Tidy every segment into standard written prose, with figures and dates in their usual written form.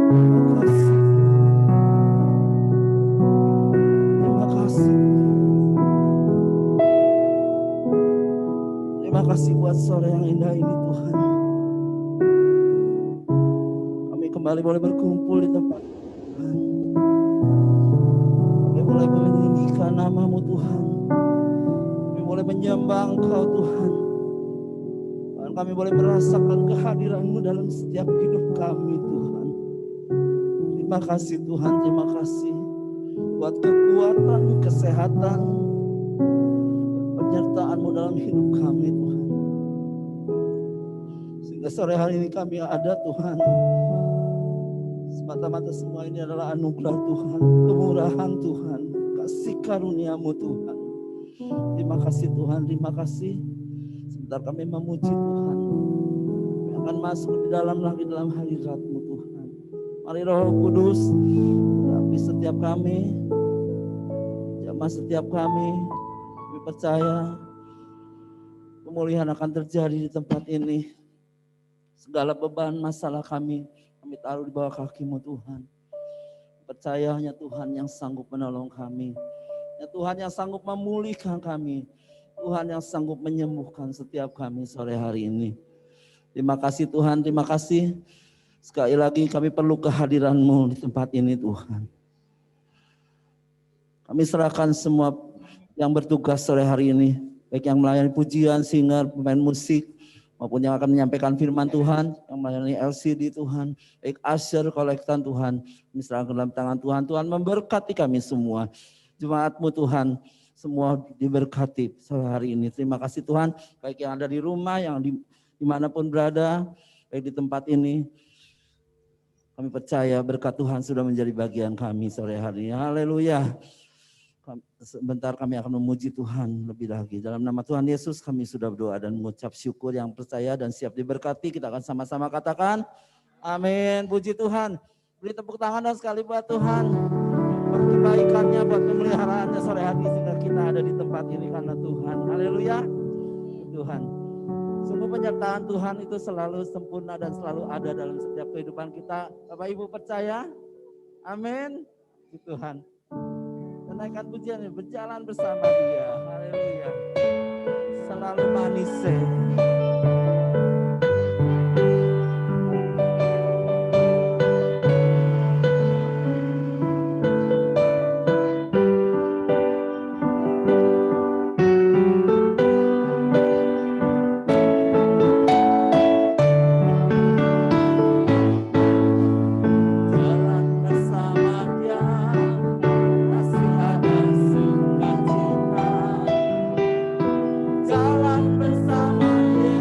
Terima kasih. Terima kasih buat sore yang indah ini Tuhan. Kami kembali boleh berkumpul di tempat Tuhan. Kami boleh meninggikan nama-Mu Tuhan. Kami boleh menyembah Engkau Tuhan. Dan kami boleh merasakan kehadiran-Mu dalam setiap hidup kami Tuhan. Terima kasih Tuhan, terima kasih buat kekuatan, kesehatan, penyertaan-Mu dalam hidup kami Tuhan. Sehingga sore hari ini kami ada Tuhan. Semata-mata semua ini adalah anugerah Tuhan, kemurahan Tuhan, kasih karunia-Mu Tuhan. Terima kasih Tuhan, terima kasih. Sebentar kami memuji Tuhan. Kami akan masuk di dalam lagi dalam hadirat-Mu Tuhan. Mari Roh Kudus, tapi setiap kami, jamaah setiap kami percaya pemulihan akan terjadi di tempat ini. Segala beban masalah kami taruh di bawah kaki-Mu Tuhan. Percaya hanya Tuhan yang sanggup menolong kami. Ya Tuhan yang sanggup memulihkan kami. Tuhan yang sanggup menyembuhkan setiap kami sore hari ini. Terima kasih Tuhan, terima kasih. Sekali lagi kami perlu kehadiran-Mu di tempat ini Tuhan. Kami serahkan semua yang bertugas sore hari ini. Baik yang melayani pujian, singer, pemain musik, maupun yang akan menyampaikan firman Tuhan, yang melayani LCD Tuhan, baik usher, kolektan Tuhan, misalkan dalam tangan Tuhan, Tuhan memberkati kami semua, jemaat-Mu Tuhan, semua diberkati sore hari ini. Terima kasih Tuhan, baik yang ada di rumah, yang dimanapun berada, baik di tempat ini, kami percaya berkat Tuhan sudah menjadi bagian kami sore hari ini. Haleluya. Sebentar kami akan memuji Tuhan lebih lagi. Dalam nama Tuhan Yesus kami sudah berdoa dan mengucap syukur, yang percaya dan siap diberkati. Kita akan sama-sama katakan amin. Puji Tuhan. Beri tepuk tangan dan sekali buat Tuhan. Buat kebaikannya, buat pemeliharaannya sore hari sehingga kita ada di tempat ini karena Tuhan. Haleluya. Tuhan. Sungguh penyertaan Tuhan itu selalu sempurna dan selalu ada dalam setiap kehidupan kita. Bapak Ibu percaya? Amin. Puji Tuhan. Naikkan pujiannya, berjalan bersama Dia. Haleluya. Selalu manis. Jalan bersama Dia.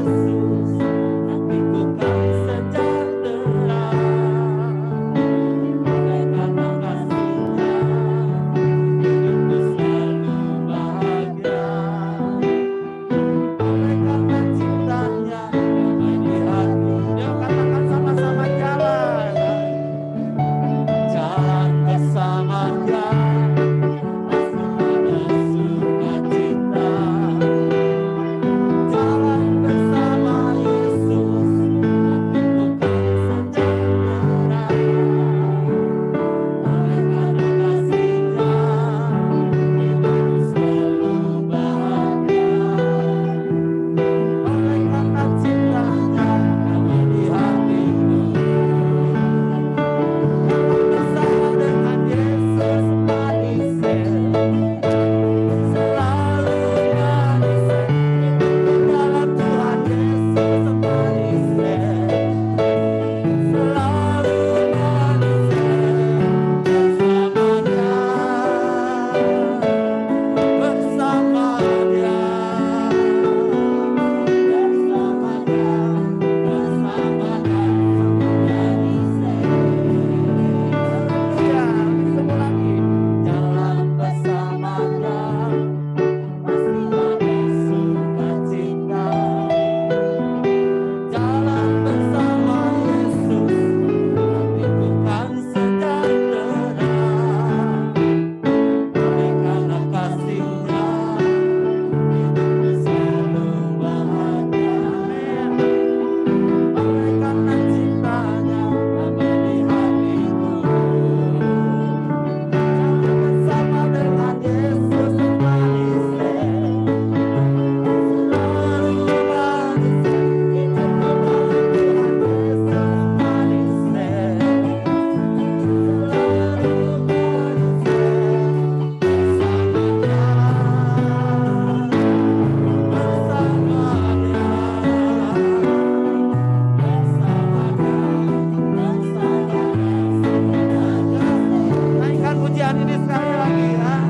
pujian ini sekali lagi ya.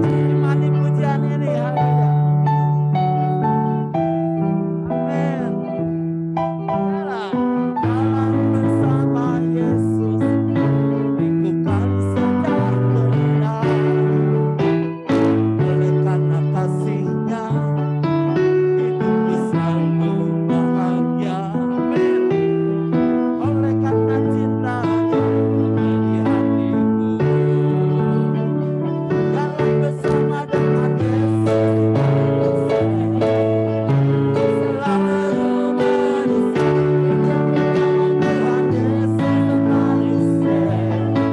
Nikmati pujian ini, haleluya. Amin. Jalan bersama Yesus, lingkupkan sejahtera. Oleh karena kasih-Nya, hidupku selalu bahagia. Amin. Oleh karena cinta-Nya di hatiku. Jalan bersama dengan Yesus, selalu manusia. Tuhan Yesus manusia, selalu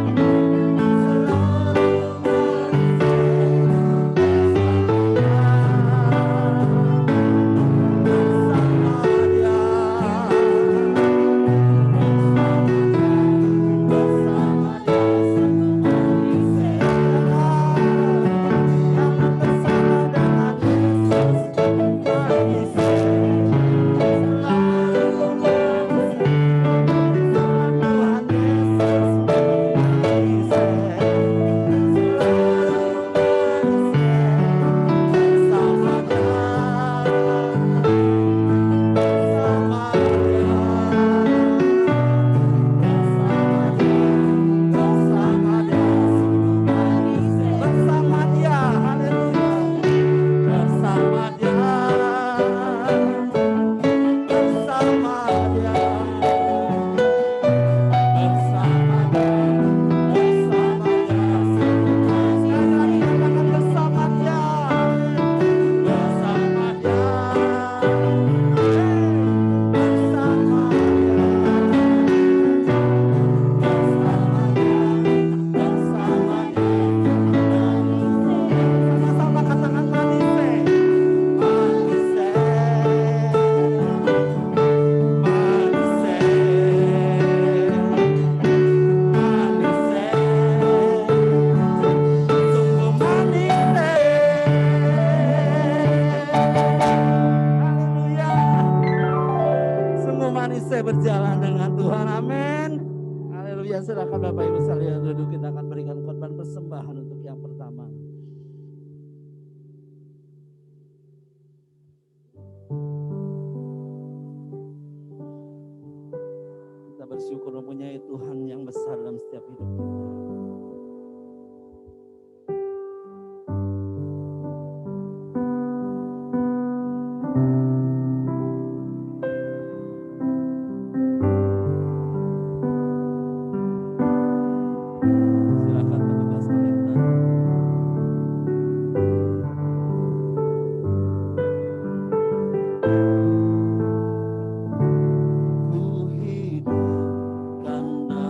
berjalan dengan Tuhan, amin. Haleluya. Silakan Bapak Ibu sekalian duduk, kita akan berikan korban persembahan untuk yang pertama. Kita bersyukur mempunyai Tuhan yang besar dalam setiap hidup kita. Ku hidup karena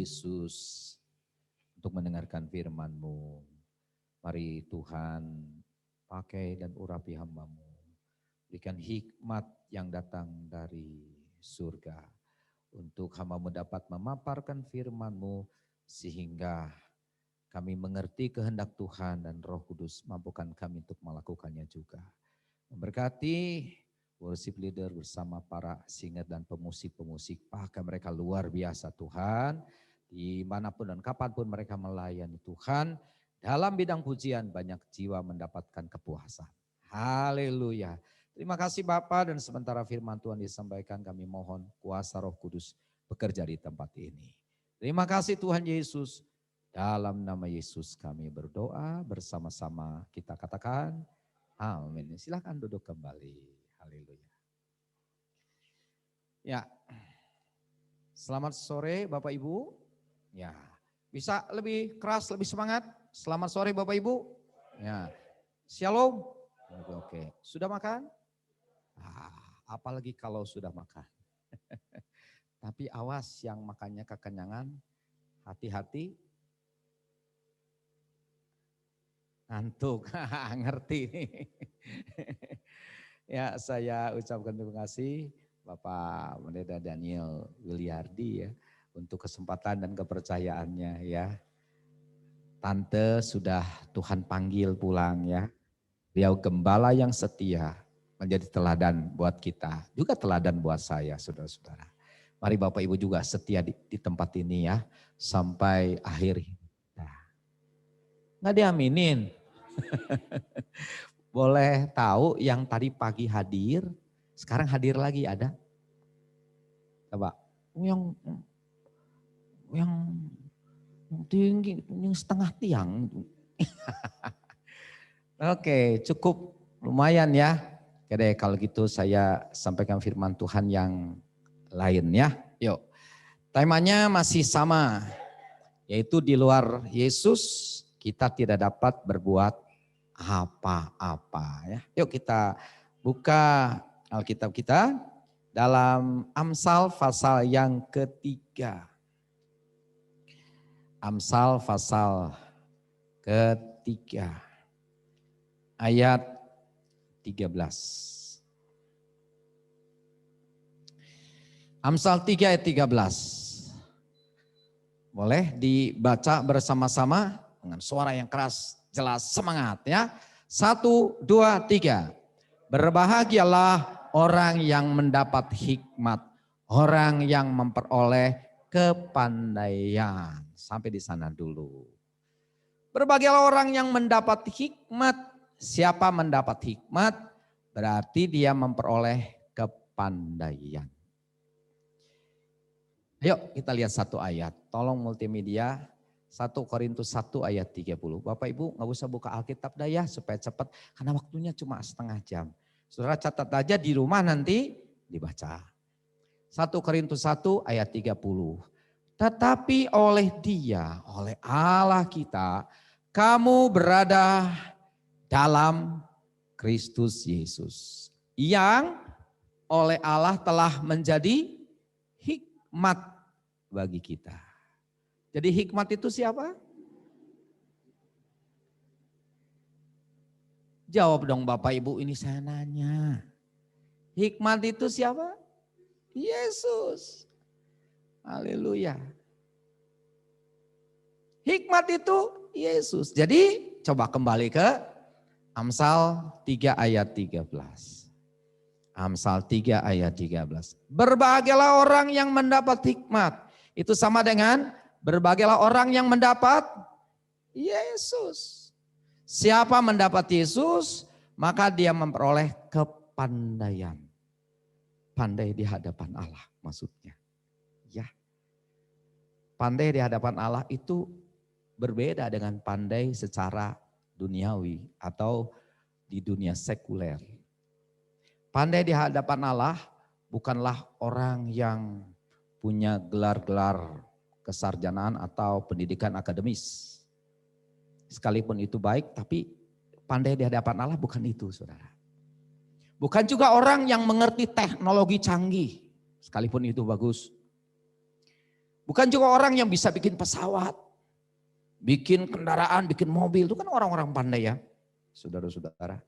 Yesus untuk mendengarkan firman-Mu. Mari Tuhan pakai dan urapi hamba-Mu. Berikan hikmat yang datang dari surga. Untuk hamba-Mu dapat memaparkan firman-Mu sehingga kami mengerti kehendak Tuhan dan Roh Kudus mampukan kami untuk melakukannya juga. Memberkati worship leader bersama para singer dan pemusik-pemusik. Pakai mereka luar biasa Tuhan. Dimanapun dan kapanpun mereka melayani Tuhan. Dalam bidang pujian banyak jiwa mendapatkan kepuasan. Haleluya. Terima kasih Bapa, dan sementara firman Tuhan disampaikan kami mohon kuasa Roh Kudus bekerja di tempat ini. Terima kasih Tuhan Yesus. Dalam nama Yesus kami berdoa bersama-sama, kita katakan amin. Silakan duduk kembali. Haleluya. Ya. Selamat sore Bapak Ibu. Ya. Bisa lebih keras, lebih semangat. Selamat sore Bapak Ibu. Ya. Shalom. Oke. Sudah makan? Apalagi kalau sudah makan. Tapi awas yang makannya kekenyangan, hati-hati. Ngantuk, ngerti nih. Ya, saya ucapkan terima kasih Bapak Pendeta Daniel Williardi ya untuk kesempatan dan kepercayaannya ya. Tante sudah Tuhan panggil pulang ya. Beliau gembala yang setia, menjadi teladan buat kita, juga teladan buat saya saudara-saudara. Mari Bapak Ibu juga setia di tempat ini ya, sampai akhir hidup. Nggak diaminin. Boleh tahu yang tadi pagi hadir, sekarang hadir lagi ada? Coba, yang tinggi, yang setengah tiang. Oke, cukup lumayan ya. Oke deh, kalau gitu saya sampaikan firman Tuhan yang lain ya. Yuk, temanya masih sama, yaitu di luar Yesus kita tidak dapat berbuat apa-apa ya. Yuk kita buka Alkitab kita dalam Amsal pasal yang ketiga. Amsal pasal ketiga ayat 13. Amsal 3 ayat 13. Boleh dibaca bersama-sama dengan suara yang keras, jelas, semangat ya. 1, 2, 3. Berbahagialah orang yang mendapat hikmat, orang yang memperoleh kepandaian. Sampai di sana dulu. Berbahagialah orang yang mendapat hikmat. Siapa mendapat hikmat? Berarti dia memperoleh kepandaian. Yuk kita lihat satu ayat. Tolong multimedia. 1 Korintus 1 ayat 30. Bapak Ibu nggak usah buka Alkitab dah ya supaya cepat. Karena waktunya cuma setengah jam. Saudara catat aja di rumah nanti dibaca. 1 Korintus 1 ayat 30. Tetapi oleh Dia, oleh Allah kita, kamu berada dalam Kristus Yesus. Yang oleh Allah telah menjadi hikmat bagi kita. Jadi hikmat itu siapa? Jawab dong Bapak Ibu, ini saya nanya. Hikmat itu siapa? Yesus. Haleluya. Hikmat itu Yesus. Jadi coba kembali ke Amsal 3 ayat 13. Amsal 3 ayat 13. Berbahagialah orang yang mendapat hikmat. Itu sama dengan berbahagialah orang yang mendapat Yesus. Siapa mendapat Yesus, maka dia memperoleh kepandaian. Pandai di hadapan Allah maksudnya. Ya. Pandai di hadapan Allah itu berbeda dengan pandai secara duniawi atau di dunia sekuler. Pandai di hadapan Allah bukanlah orang yang punya gelar-gelar kesarjanaan atau pendidikan akademis. Sekalipun itu baik, tapi pandai di hadapan Allah bukan itu, saudara. Bukan juga orang yang mengerti teknologi canggih, sekalipun itu bagus. Bukan juga orang yang bisa bikin pesawat, bikin kendaraan, bikin mobil. Itu kan orang-orang pandai ya, saudara-saudara.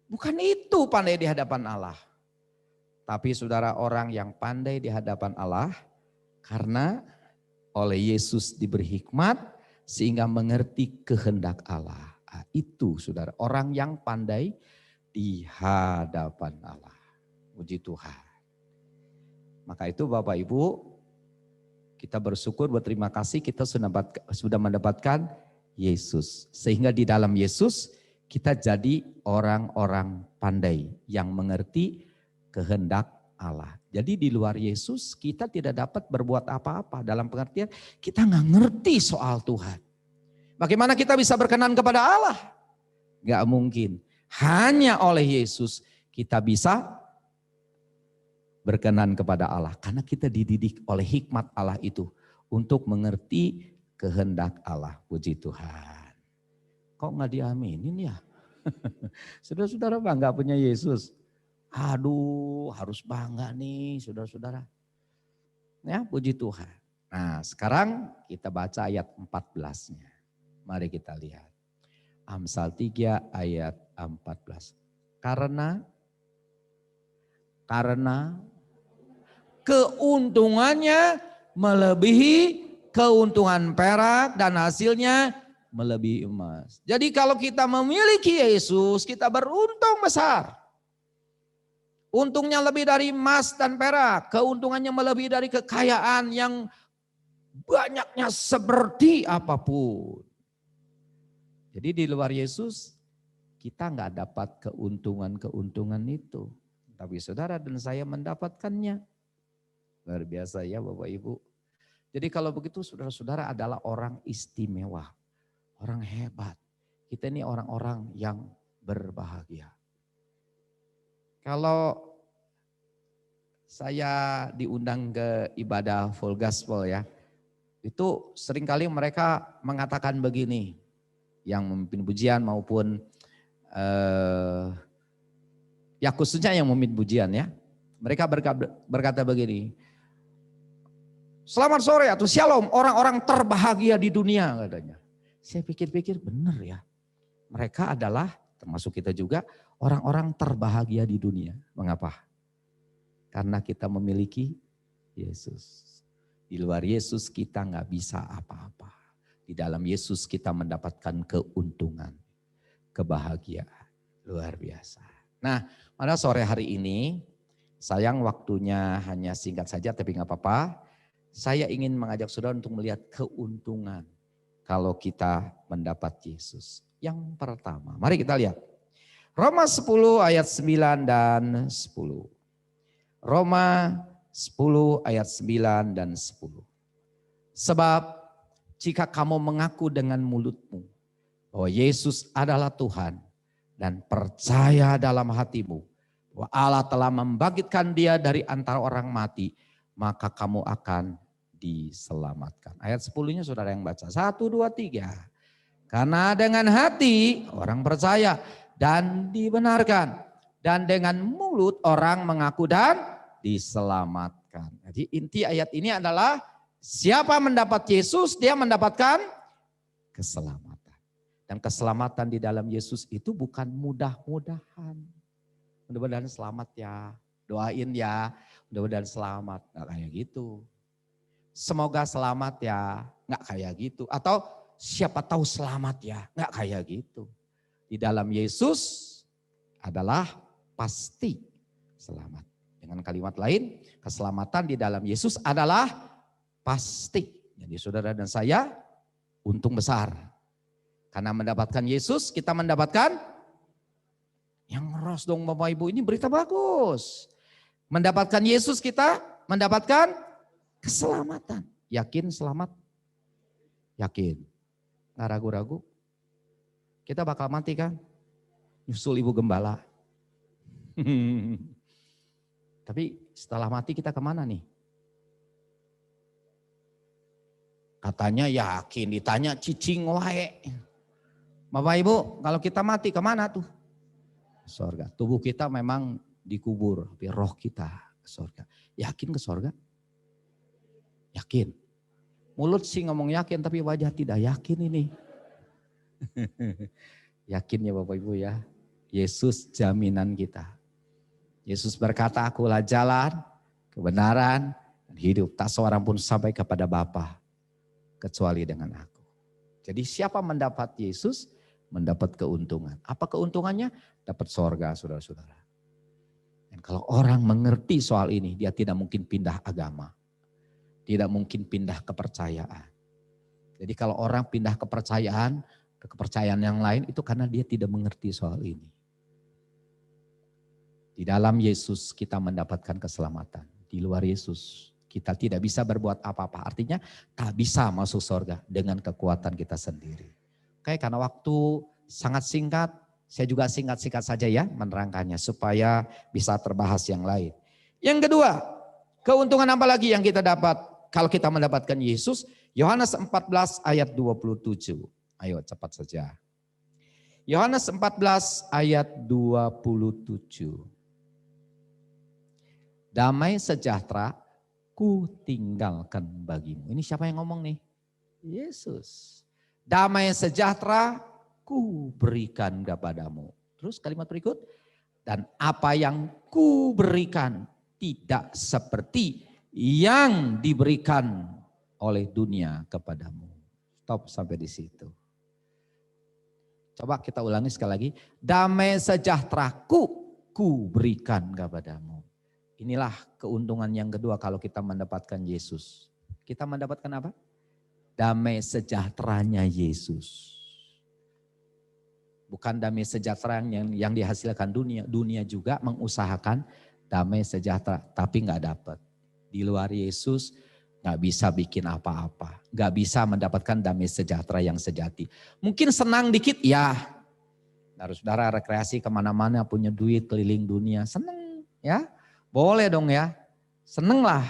Bukan itu pandai di hadapan Allah. Tapi saudara, orang yang pandai di hadapan Allah karena oleh Yesus diberi hikmat sehingga mengerti kehendak Allah. Nah, itu saudara, orang yang pandai di hadapan Allah. Puji Tuhan. Maka itu Bapak Ibu, kita bersyukur, berterima kasih kita sudah mendapatkan Yesus. Sehingga di dalam Yesus kita jadi orang-orang pandai yang mengerti kehendak Allah. Jadi di luar Yesus kita tidak dapat berbuat apa-apa. Dalam pengertian kita nggak ngerti soal Tuhan. Bagaimana kita bisa berkenan kepada Allah? Gak mungkin. Hanya oleh Yesus kita bisa berkenan kepada Allah. Karena kita dididik oleh hikmat Allah itu untuk mengerti kehendak Allah. Puji Tuhan. Kok nggak diaminin ya? Saudara-saudara bangga punya Yesus. Aduh, harus bangga nih saudara-saudara. Ya, puji Tuhan. Nah, sekarang kita baca ayat 14-nya. Mari kita lihat. Amsal 3 ayat 14. Karena keuntungannya melebihi keuntungan perak dan hasilnya melebihi emas. Jadi kalau kita memiliki Yesus, kita beruntung besar. Untungnya lebih dari emas dan perak. Keuntungannya melebihi dari kekayaan yang banyaknya seperti apapun. Jadi di luar Yesus kita nggak dapat keuntungan-keuntungan itu. Tapi saudara dan saya mendapatkannya. Luar biasa ya Bapak Ibu. Jadi kalau begitu saudara-saudara adalah orang istimewa. Orang hebat. Kita ini orang-orang yang berbahagia. Kalau saya diundang ke ibadah full gospel ya, itu seringkali mereka mengatakan begini, yang memimpin pujian maupun ya khususnya yang memimpin pujian ya, mereka berkata begini, selamat sore atau shalom orang-orang terbahagia di dunia katanya. Saya pikir-pikir benar ya, mereka adalah termasuk kita juga orang-orang terbahagia di dunia. Mengapa? Karena kita memiliki Yesus. Di luar Yesus kita nggak bisa apa-apa. Di dalam Yesus kita mendapatkan keuntungan, kebahagiaan. Luar biasa. Nah, pada sore hari ini, sayang waktunya hanya singkat saja tapi nggak apa-apa. Saya ingin mengajak saudara untuk melihat keuntungan kalau kita mendapat Yesus. Yang pertama, mari kita lihat. Roma 10 ayat 9 dan 10. Roma 10 ayat 9 dan 10. Sebab jika kamu mengaku dengan mulutmu bahwa Yesus adalah Tuhan dan percaya dalam hatimu bahwa Allah telah membangkitkan dia dari antara orang mati, maka kamu akan diselamatkan. Ayat 10-nya saudara yang baca. 1, 2, 3. Karena dengan hati orang percaya dan dibenarkan. Dan dengan mulut orang mengaku dan diselamatkan. Jadi inti ayat ini adalah siapa mendapat Yesus dia mendapatkan keselamatan. Dan keselamatan di dalam Yesus itu bukan mudah-mudahan. Mudah-mudahan selamat ya, doain ya, mudah-mudahan selamat. Gak kayak gitu. Semoga selamat ya, gak kayak gitu. Atau siapa tahu selamat ya, gak kayak gitu. Di dalam Yesus adalah pasti selamat. Dengan kalimat lain, keselamatan di dalam Yesus adalah pasti. Jadi saudara dan saya untung besar. Karena mendapatkan Yesus kita mendapatkan yang ngeros dong Bapak Ibu, ini berita bagus. Mendapatkan Yesus kita mendapatkan keselamatan. Yakin selamat? Yakin. Nggak ragu-ragu. Kita bakal mati kan? Nyusul ibu gembala. Tapi setelah mati kita kemana nih? Katanya yakin, ditanya cicing wae. Bapak Ibu, kalau kita mati kemana tuh? Sorga. Tubuh kita memang dikubur, tapi roh kita ke sorga. Yakin ke sorga? Yakin. Mulut sih ngomong yakin tapi wajah tidak yakin ini. Yakin ya Bapak Ibu ya. Yesus jaminan kita. Yesus berkata, akulah jalan, kebenaran, dan hidup. Tak seorang pun sampai kepada Bapa kecuali dengan aku. Jadi siapa mendapat Yesus, mendapat keuntungan. Apa keuntungannya? Dapat sorga saudara-saudara. Dan kalau orang mengerti soal ini, dia tidak mungkin pindah agama. Tidak mungkin pindah kepercayaan. Jadi kalau orang pindah kepercayaan, ke kepercayaan yang lain itu karena dia tidak mengerti soal ini. Di dalam Yesus kita mendapatkan keselamatan. Di luar Yesus kita tidak bisa berbuat apa-apa. Artinya tak bisa masuk surga dengan kekuatan kita sendiri. Oke, karena waktu sangat singkat, saya juga singkat-singkat saja ya menerangkannya supaya bisa terbahas yang lain. Yang kedua, keuntungan apa lagi yang kita dapat kalau kita mendapatkan Yesus? Yohanes 14 ayat 27. Ayo cepat saja. Yohanes 14 ayat 27. Damai sejahtera ku tinggalkan bagimu. Ini siapa yang ngomong nih? Yesus. Damai sejahtera ku berikan kepadamu. Terus kalimat berikut. Dan apa yang ku berikan tidak seperti yang diberikan oleh dunia kepadamu. Stop sampai di situ. Coba kita ulangi sekali lagi. Damai sejahtera ku berikan kepadamu. Inilah keuntungan yang kedua kalau kita mendapatkan Yesus. Kita mendapatkan apa? Damai sejahteranya Yesus. Bukan damai sejahtera yang dihasilkan dunia. Dunia juga mengusahakan damai sejahtera tapi gak dapat. Di luar Yesus gak bisa bikin apa-apa. Gak bisa mendapatkan damai sejahtera yang sejati. Mungkin senang dikit ya. Saudara rekreasi kemana-mana punya duit keliling dunia. Senang ya. Boleh dong ya, seneng lah.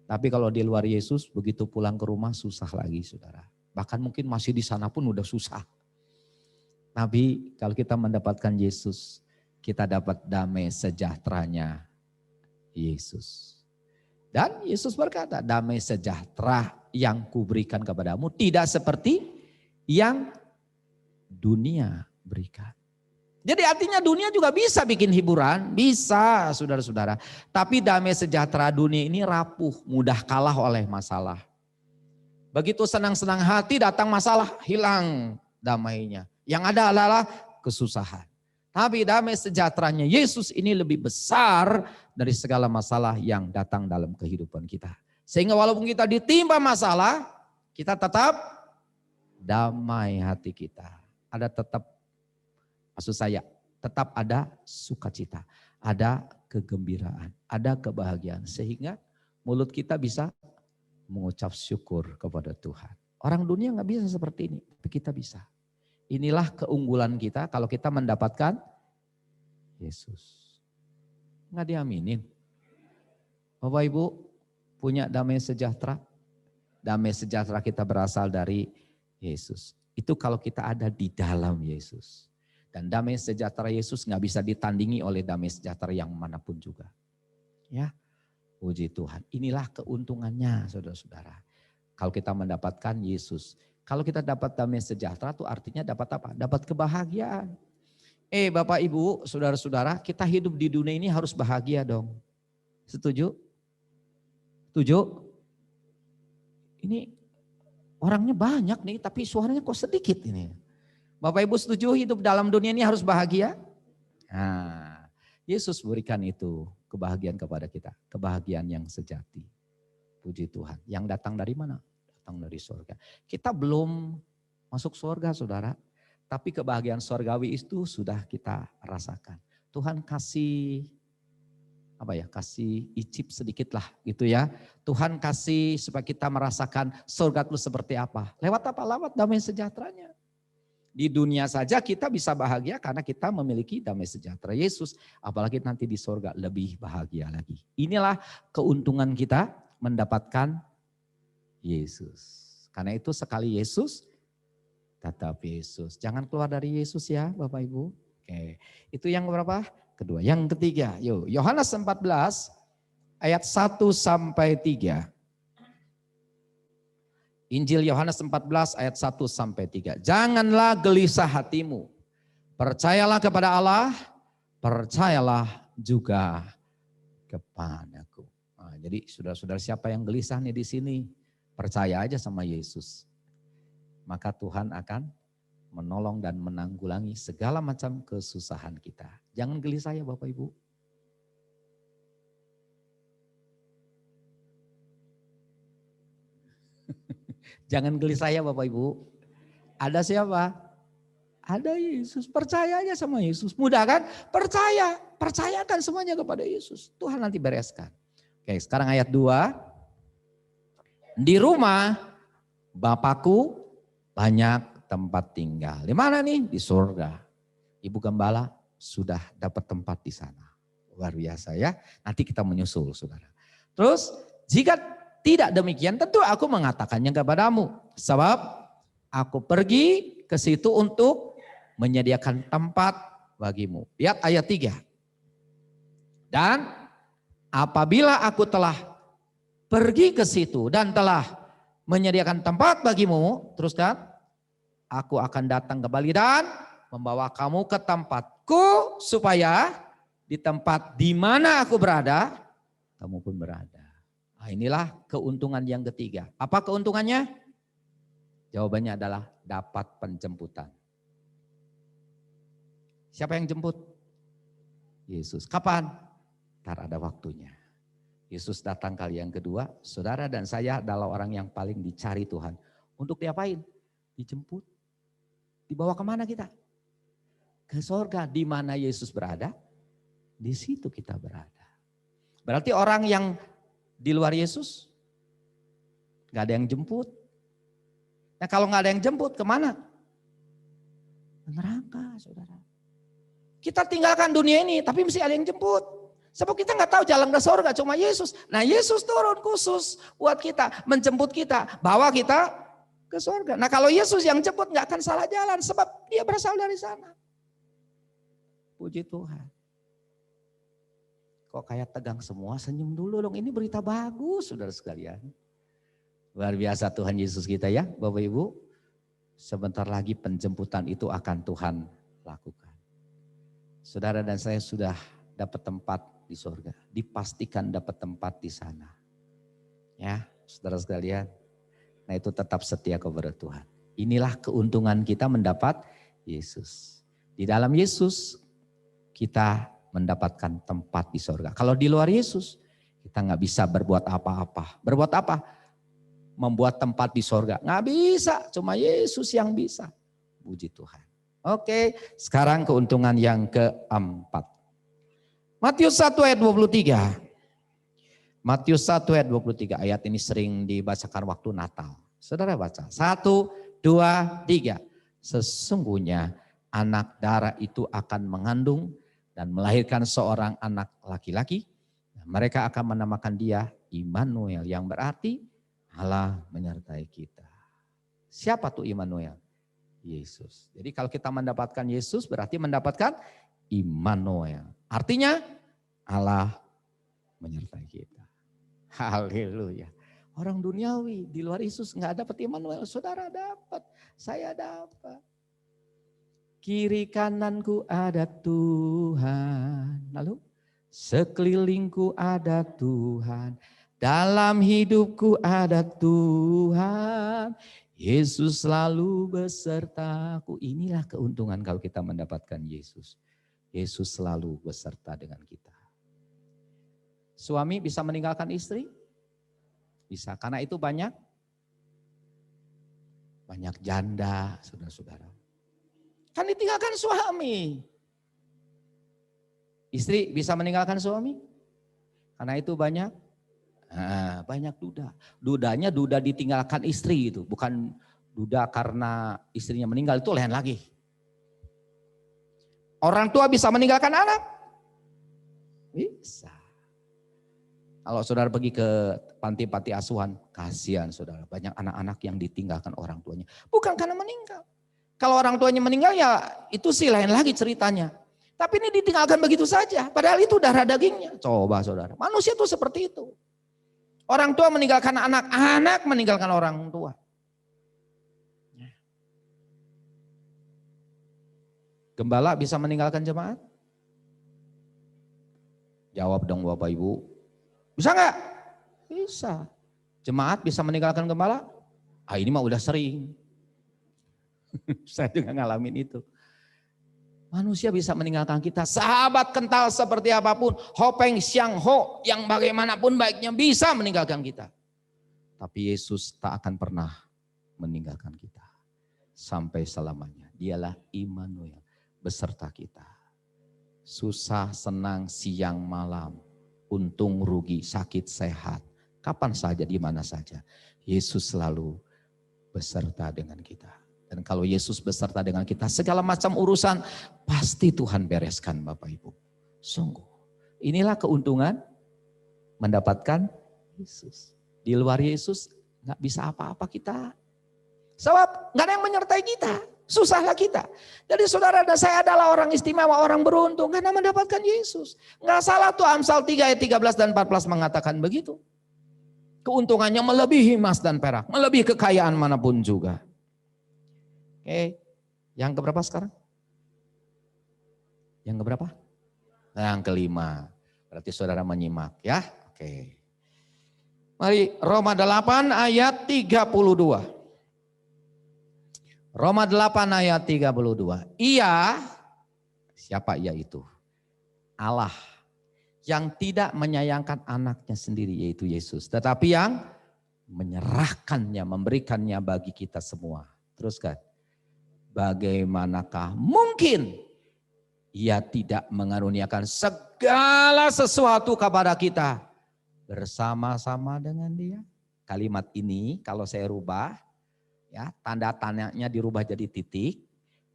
Tapi kalau di luar Yesus begitu pulang ke rumah susah lagi saudara. Bahkan mungkin masih di sana pun udah susah. Tapi kalau kita mendapatkan Yesus, kita dapat damai sejahteranya Yesus. Dan Yesus berkata, damai sejahtera yang kuberikan kepadamu tidak seperti yang dunia berikan. Jadi artinya dunia juga bisa bikin hiburan, bisa saudara-saudara. Tapi damai sejahtera dunia ini rapuh, mudah kalah oleh masalah. Begitu senang-senang hati datang masalah, hilang damainya. Yang ada adalah kesusahan. Tapi damai sejahteranya Yesus ini lebih besar dari segala masalah yang datang dalam kehidupan kita. Sehingga walaupun kita ditimpa masalah, kita tetap damai hati kita. Ada tetap maksud saya, tetap ada sukacita, ada kegembiraan, ada kebahagiaan. Sehingga mulut kita bisa mengucap syukur kepada Tuhan. Orang dunia gak bisa seperti ini, tapi kita bisa. Inilah keunggulan kita kalau kita mendapatkan Yesus. Gak diaminin. Bapak Ibu punya damai sejahtera. Damai sejahtera kita berasal dari Yesus. Itu kalau kita ada di dalam Yesus. Dan damai sejahtera Yesus nggak bisa ditandingi oleh damai sejahtera yang manapun juga. Ya, puji Tuhan. Inilah keuntungannya saudara-saudara. Kalau kita mendapatkan Yesus. Kalau kita dapat damai sejahtera itu artinya dapat apa? Dapat kebahagiaan. Bapak Ibu, saudara-saudara, kita hidup di dunia ini harus bahagia dong. Setuju? Setuju? Ini orangnya banyak nih tapi suaranya kok sedikit ini. Bapak Ibu setuju hidup dalam dunia ini harus bahagia? Nah, Yesus berikan itu kebahagiaan kepada kita. Kebahagiaan yang sejati. Puji Tuhan. Yang datang dari mana? Datang dari surga. Kita belum masuk surga saudara. Tapi kebahagiaan surgawi itu sudah kita rasakan. Tuhan kasih kasih icip sedikit lah gitu ya. Tuhan kasih supaya kita merasakan surga itu seperti apa. Lewat apa? Lewat damai sejahteranya. Di dunia saja kita bisa bahagia karena kita memiliki damai sejahtera Yesus. Apalagi nanti di surga lebih bahagia lagi. Inilah keuntungan kita mendapatkan Yesus. Karena itu sekali Yesus, tetap Yesus. Jangan keluar dari Yesus ya Bapak Ibu. Oke, itu yang berapa? Kedua. Yang ketiga, yuk Yohanes 14 ayat 1 sampai 3. Injil Yohanes 14 ayat 1 sampai 3. Janganlah gelisah hatimu. Percayalah kepada Allah, percayalah juga kepadaku. Nah, jadi saudara-saudara siapa yang gelisah nih di sini? Percaya aja sama Yesus. Maka Tuhan akan menolong dan menanggulangi segala macam kesusahan kita. Jangan gelisah ya Bapak Ibu. Jangan gelisah ya Bapak Ibu. Ada siapa? Ada Yesus. Percaya aja sama Yesus. Mudah kan? Percaya. Percayakan semuanya kepada Yesus. Tuhan nanti bereskan. Oke, sekarang ayat 2. Di rumah Bapakku banyak tempat tinggal. Di mana nih? Di surga. Ibu Gembala sudah dapat tempat di sana. Luar biasa ya. Nanti kita menyusul saudara. Terus jika tidak demikian tentu aku mengatakannya kepadamu. Sebab aku pergi ke situ untuk menyediakan tempat bagimu. Lihat ayat 3. Dan apabila aku telah pergi ke situ dan telah menyediakan tempat bagimu, teruskan, aku akan datang kembali dan membawa kamu ke tempatku supaya di tempat di mana aku berada, kamu pun berada. Nah, inilah keuntungan yang ketiga. Apa keuntungannya? Jawabannya adalah dapat penjemputan. Siapa yang jemput? Yesus. Kapan? Ntar ada waktunya. Yesus datang kali yang kedua, saudara dan saya adalah orang yang paling dicari Tuhan. Untuk diapain? Dijemput. Dibawa kemana kita? Ke surga. Di mana Yesus berada, di situ kita berada. Berarti orang yang di luar Yesus, gak ada yang jemput. Nah kalau gak ada yang jemput, kemana? Neraka saudara. Kita tinggalkan dunia ini, tapi mesti ada yang jemput. Sebab kita gak tahu jalan ke surga, cuma Yesus. Nah Yesus turun khusus buat kita, menjemput kita, bawa kita ke surga. Nah kalau Yesus yang jemput gak akan salah jalan, sebab dia berasal dari sana. Puji Tuhan. Kok kayak tegang semua, senyum dulu dong. Ini berita bagus saudara sekalian. Luar biasa Tuhan Yesus kita ya Bapak Ibu. Sebentar lagi penjemputan itu akan Tuhan lakukan. Saudara dan saya sudah dapat tempat di surga. Dipastikan dapat tempat di sana. Ya saudara sekalian. Nah itu tetap setia kepada Tuhan. Inilah keuntungan kita mendapat Yesus. Di dalam Yesus kita mendapatkan tempat di surga. Kalau di luar Yesus, kita nggak bisa berbuat apa-apa. Berbuat apa? Membuat tempat di surga. Nggak bisa, cuma Yesus yang bisa. Puji Tuhan. Oke, sekarang keuntungan yang keempat. Matius 1 ayat 23. Matius 1 ayat 23. Ayat ini sering dibacakan waktu Natal. Saudara baca. 1, 2, 3. Sesungguhnya anak darah itu akan mengandung dan melahirkan seorang anak laki-laki. Mereka akan menamakan dia Immanuel, yang berarti Allah menyertai kita. Siapa tuh Immanuel? Yesus. Jadi kalau kita mendapatkan Yesus berarti mendapatkan Immanuel. Artinya Allah menyertai kita. Haleluya. Orang duniawi di luar Yesus nggak dapat Immanuel. Saudara dapat, saya dapat. Kiri kananku ada Tuhan. Lalu sekelilingku ada Tuhan. Dalam hidupku ada Tuhan. Yesus selalu besertaku. Inilah keuntungan kalau kita mendapatkan Yesus. Yesus selalu beserta dengan kita. Suami bisa meninggalkan istri? Bisa. Karena itu banyak janda, saudara-saudara. Kan ditinggalkan suami. Istri bisa meninggalkan suami? Karena itu banyak duda. Dudanya duda ditinggalkan istri itu. Bukan duda karena istrinya meninggal, itu lain lagi. Orang tua bisa meninggalkan anak? Bisa. Kalau saudara pergi ke panti-panti asuhan, kasihan saudara. Banyak anak-anak yang ditinggalkan orang tuanya. Bukan karena meninggal. Kalau orang tuanya meninggal ya itu sih lain lagi ceritanya. Tapi ini ditinggalkan begitu saja. Padahal itu darah dagingnya. Coba saudara. Manusia itu seperti itu. Orang tua meninggalkan anak, anak meninggalkan orang tua. Gembala bisa meninggalkan jemaat? Jawab dong Bapak Ibu. Bisa nggak? Bisa. Jemaat bisa meninggalkan gembala? Ah ini mah udah sering. Saya juga ngalamin itu. Manusia bisa meninggalkan kita. Sahabat kental seperti apapun. Hopeng Siang Ho yang bagaimanapun baiknya bisa meninggalkan kita. Tapi Yesus tak akan pernah meninggalkan kita. Sampai selamanya. Dialah Immanuel beserta kita. Susah, senang, siang, malam. Untung, rugi, sakit, sehat. Kapan saja, di mana saja. Yesus selalu beserta dengan kita. Dan kalau Yesus beserta dengan kita, segala macam urusan pasti Tuhan bereskan Bapak Ibu. Sungguh. Inilah keuntungan mendapatkan Yesus. Di luar Yesus gak bisa apa-apa kita. Sebab gak ada yang menyertai kita. Susahlah kita. Jadi saudara dan saya adalah orang istimewa, orang beruntung karena mendapatkan Yesus. Gak salah tuh Amsal 3 ayat 13 dan 14 mengatakan begitu. Keuntungannya melebihi emas dan perak. Melebihi kekayaan manapun juga. Oke, yang keberapa sekarang? Yang keberapa? Yang kelima. Berarti saudara menyimak ya. Oke. Mari Roma 8 ayat 32. Roma 8 ayat 32. Ia, siapa ia itu? Allah yang tidak menyayangkan anaknya sendiri yaitu Yesus. Tetapi yang menyerahkannya, memberikannya bagi kita semua. Teruskan. Bagaimanakah mungkin ia tidak mengaruniakan segala sesuatu kepada kita bersama-sama dengan dia? Kalimat ini kalau saya rubah, ya tanda tanyanya dirubah jadi titik.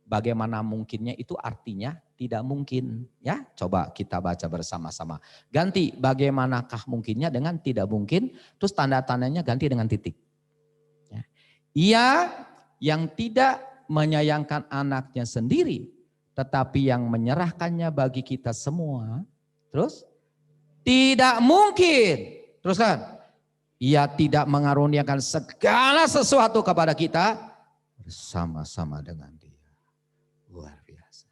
Bagaimana mungkinnya itu artinya tidak mungkin. Ya, coba kita baca bersama-sama. Ganti bagaimanakah mungkinnya dengan tidak mungkin, terus tanda tanyanya ganti dengan titik. Ya. Ia yang tidak menyayangkan anaknya sendiri, tetapi yang menyerahkannya bagi kita semua. Terus, tidak mungkin. Terus kan, ia tidak mengaruniakan segala sesuatu kepada kita bersama-sama dengan dia. Luar biasa.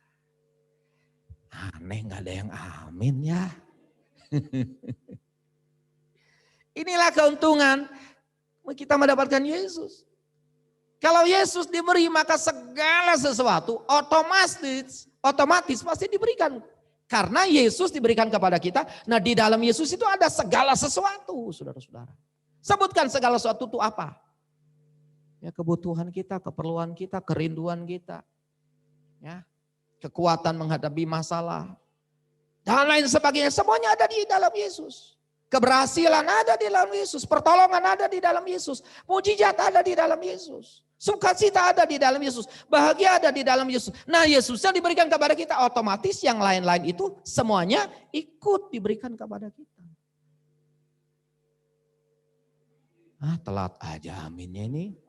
Aneh gak ada yang amin ya. Inilah keuntungan kita mendapatkan Yesus. Kalau Yesus diberi maka segala sesuatu otomatis pasti diberikan. Karena Yesus diberikan kepada kita. Nah di dalam Yesus itu ada segala sesuatu saudara-saudara. Sebutkan segala sesuatu itu apa? Ya kebutuhan kita, keperluan kita, kerinduan kita. Ya, kekuatan menghadapi masalah. Dan lain sebagainya semuanya ada di dalam Yesus. Keberhasilan ada di dalam Yesus. Pertolongan ada di dalam Yesus. Mujizat ada di dalam Yesus. Sukacita ada di dalam Yesus. Bahagia ada di dalam Yesus. Nah Yesus yang diberikan kepada kita otomatis yang lain-lain itu semuanya ikut diberikan kepada kita. Telat aja aminnya ini.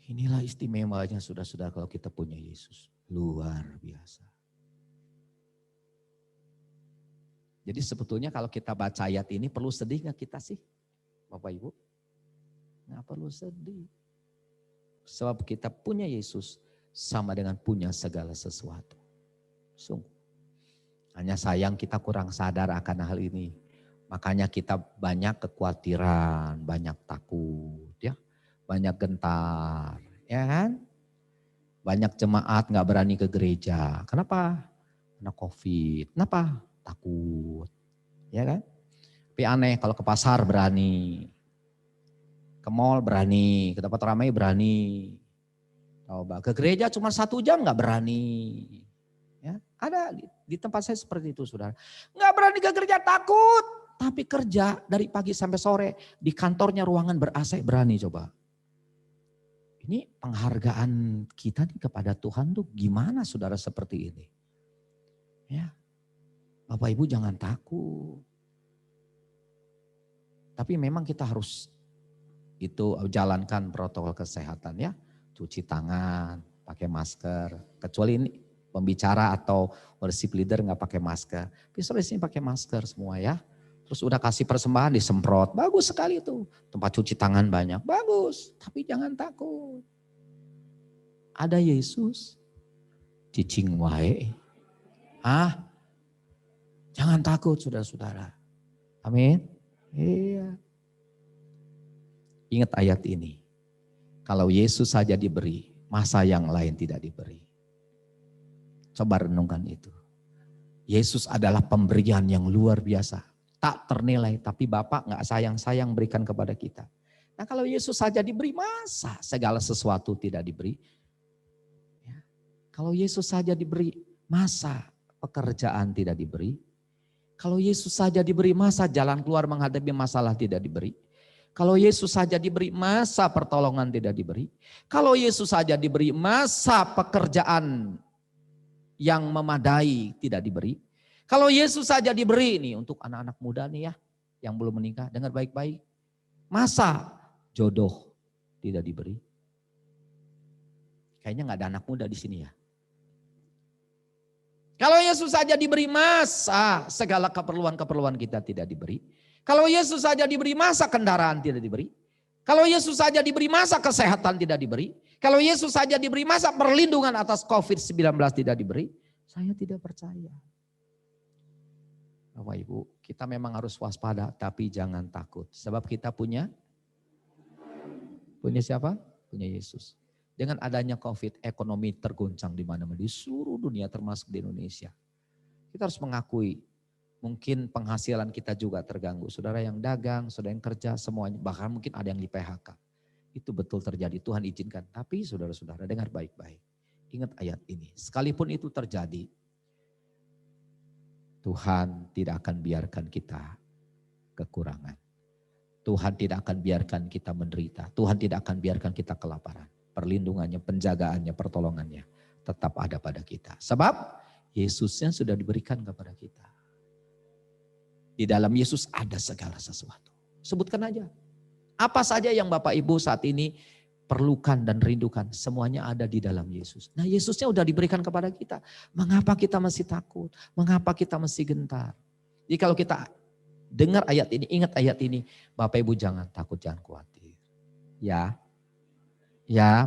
Inilah istimewanya saudara-saudara kalau kita punya Yesus. Luar biasa. Jadi sebetulnya kalau kita baca ayat ini perlu sedih gak kita sih? Bapak Ibu? Nggak perlu sedih. Sebab kita punya Yesus sama dengan punya segala sesuatu. Sungguh. Hanya sayang kita kurang sadar akan hal ini. Makanya kita banyak kekhawatiran, banyak takut, ya, banyak gentar, ya kan? Banyak jemaat nggak berani ke gereja. Kenapa? Karena COVID. Kenapa? Takut, ya kan? Tapi aneh kalau ke pasar berani. Ke mall berani, ke tempat ramai berani. Coba ke gereja cuma 1 jam nggak berani. Ya, ada di tempat saya seperti itu saudara. Nggak berani ke gereja takut. Tapi kerja dari pagi sampai sore di kantornya ruangan ber-AC berani coba. Ini penghargaan kita nih kepada Tuhan tuh gimana saudara seperti ini. Ya, Bapak Ibu jangan takut. Tapi memang kita harus itu jalankan protokol kesehatan ya. Cuci tangan, pakai masker. Kecuali ini pembicara atau worship leader nggak pakai masker. Bisa di sini pakai masker semua ya. Terus udah kasih persembahan disemprot. Bagus sekali itu. Tempat cuci tangan banyak. Bagus. Tapi jangan takut. ada Yesus. Cicing wae. Jangan takut saudara-saudara. Amin. Iya. Ingat ayat ini. Kalau Yesus saja diberi, masa yang lain tidak diberi. Coba renungkan itu. Yesus adalah pemberian yang luar biasa. Tak ternilai, tapi Bapak gak sayang-sayang berikan kepada kita. Nah kalau Yesus saja diberi, masa segala sesuatu tidak diberi? Ya. Kalau Yesus saja diberi, masa pekerjaan tidak diberi? Kalau Yesus saja diberi, masa jalan keluar menghadapi masalah tidak diberi? Kalau Yesus saja diberi, masa pertolongan tidak diberi? Kalau Yesus saja diberi, masa pekerjaan yang memadai tidak diberi? Kalau Yesus saja diberi, nih untuk anak-anak muda nih ya, yang belum menikah, dengar baik-baik. Masa jodoh tidak diberi? Kayaknya gak ada anak muda di sini ya. Kalau Yesus saja diberi, masa segala keperluan-keperluan kita tidak diberi? Kalau Yesus saja diberi, masa kendaraan tidak diberi? Kalau Yesus saja diberi, masa kesehatan tidak diberi? Kalau Yesus saja diberi, masa perlindungan atas COVID-19 tidak diberi? Saya tidak percaya. Bapak Ibu, kita memang harus waspada, tapi jangan takut. Sebab kita punya siapa? Punya Yesus. Dengan adanya COVID, ekonomi terguncang di mana-mana di seluruh dunia termasuk di Indonesia. Kita harus mengakui mungkin penghasilan kita juga terganggu. Saudara yang dagang, saudara yang kerja, semuanya. Bahkan mungkin ada yang di PHK. Itu betul terjadi, Tuhan izinkan. Tapi saudara-saudara dengar baik-baik. Ingat ayat ini, sekalipun itu terjadi, Tuhan tidak akan biarkan kita kekurangan. Tuhan tidak akan biarkan kita menderita. Tuhan tidak akan biarkan kita kelaparan. Perlindungannya, penjagaannya, pertolongannya tetap ada pada kita. Sebab Yesusnya sudah diberikan kepada kita. Di dalam Yesus ada segala sesuatu. Sebutkan aja. Apa saja yang Bapak Ibu saat ini perlukan dan rindukan. Semuanya ada di dalam Yesus. Nah Yesusnya udah diberikan kepada kita. Mengapa kita masih takut? Mengapa kita masih gentar? Jadi kalau kita dengar ayat ini, ingat ayat ini. Bapak Ibu jangan takut, jangan khawatir. Ya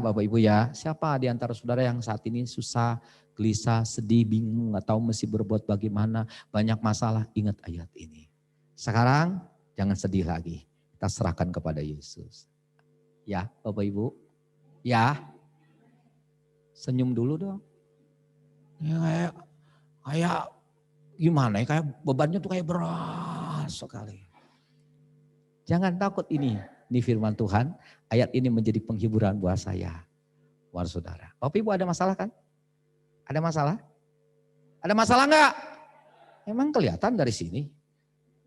Bapak Ibu ya. Siapa di antara saudara yang saat ini susah, gelisah, sedih, bingung, gak tahu mesti berbuat bagaimana. Banyak masalah, ingat ayat ini. Sekarang jangan sedih lagi. Kita serahkan kepada Yesus. Ya Bapak Ibu. Ya. Senyum dulu dong. Ya, kayak gimana ya, kayak bebannya tuh kayak berat sekali. Jangan takut ini firman Tuhan. Ayat ini menjadi penghiburan buat saya, buat saudara. Bapak Ibu ada masalah kan? Ada masalah? Ada masalah enggak? Emang kelihatan dari sini.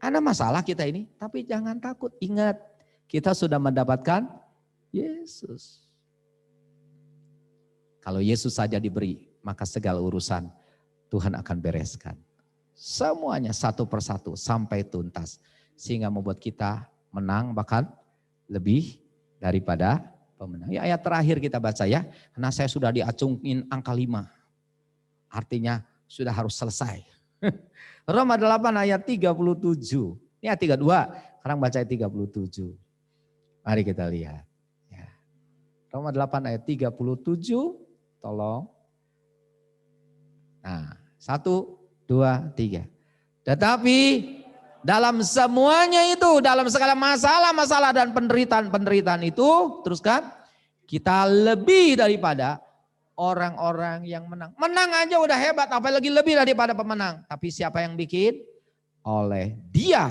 Ada masalah kita ini, tapi jangan takut. Ingat, kita sudah mendapatkan Yesus. Kalau Yesus saja diberi, maka segala urusan Tuhan akan bereskan. Semuanya satu persatu sampai tuntas. Sehingga membuat kita menang bahkan lebih daripada pemenang. Ya, ayat terakhir kita baca ya. Karena saya sudah diacungin angka 5. Artinya sudah harus selesai. Roma 8 ayat 37. Ini ayat 32. Sekarang baca ayat 37. Mari kita lihat. Ya. Roma 8 ayat 37. Tolong. Nah 1, 2, 3. Tetapi dalam semuanya itu, dalam segala masalah-masalah dan penderitaan itu, teruskan, kita lebih daripada orang-orang yang menang. Menang aja udah hebat, apalagi lebih daripada pemenang. Tapi siapa yang bikin? Oleh Dia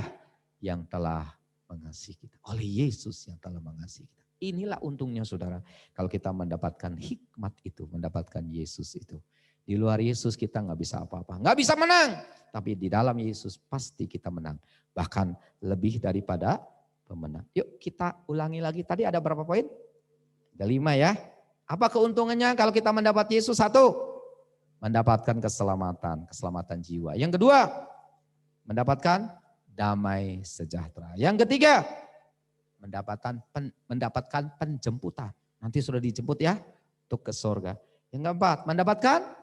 yang telah mengasihi kita. Oleh Yesus yang telah mengasihi kita. Inilah untungnya saudara, kalau kita mendapatkan hikmat itu, mendapatkan Yesus itu. Di luar Yesus kita nggak bisa apa-apa, nggak bisa menang. Tapi di dalam Yesus pasti kita menang. Bahkan lebih daripada pemenang. Yuk kita ulangi lagi. Tadi ada berapa poin? Ada 5 ya. Apa keuntungannya kalau kita mendapat Yesus? 1, mendapatkan keselamatan. Keselamatan jiwa. Yang kedua, mendapatkan damai sejahtera. Yang ketiga, mendapatkan penjemputan. Nanti sudah dijemput ya untuk ke surga. Yang keempat, mendapatkan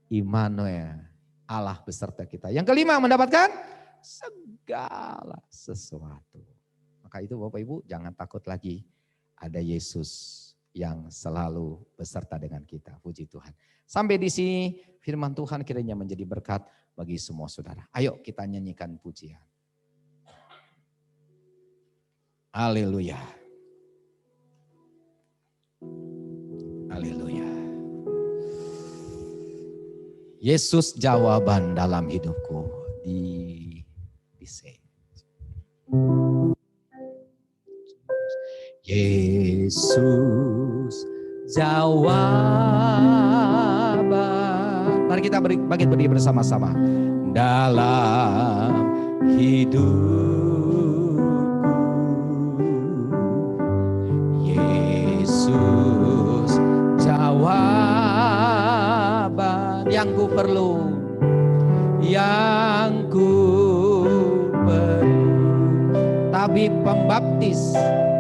Immanuel. Allah beserta kita. Yang kelima, mendapatkan segala sesuatu. Maka itu Bapak Ibu jangan takut lagi. Ada Yesus yang selalu beserta dengan kita. Puji Tuhan. Sampai di sini firman Tuhan kiranya menjadi berkat bagi semua saudara. Ayo kita nyanyikan pujian. Haleluya. Haleluya. Yesus jawaban dalam hidupku di sini. Yesus jawaban. Mari kita bangkit berdiri bersama-sama. Dalam hidupku Yesus jawaban yang ku perlu, yang ku perlu. Tabib pembaptis,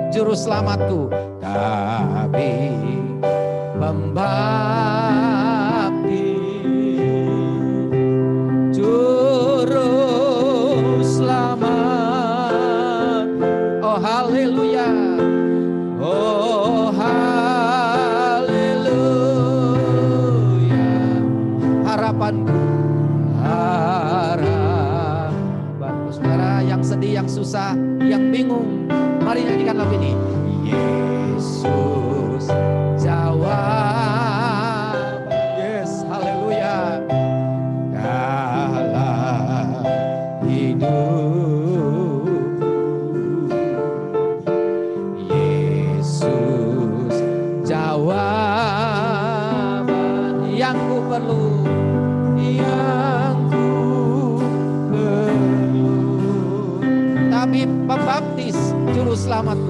juru selamatku, tabib pembaptis, juru selamat. Oh haleluya, oh haleluya. Harapanku, harapanku. Saudara yang sedih, yang susah, yang bingung, mari nyanyikan lagu ini. Yesus jawab. Yes, haleluya. Dalam hidup Yesus jawaban yang ku perlu, yang ku perlu. Tabib pembaptis, juru selamatku,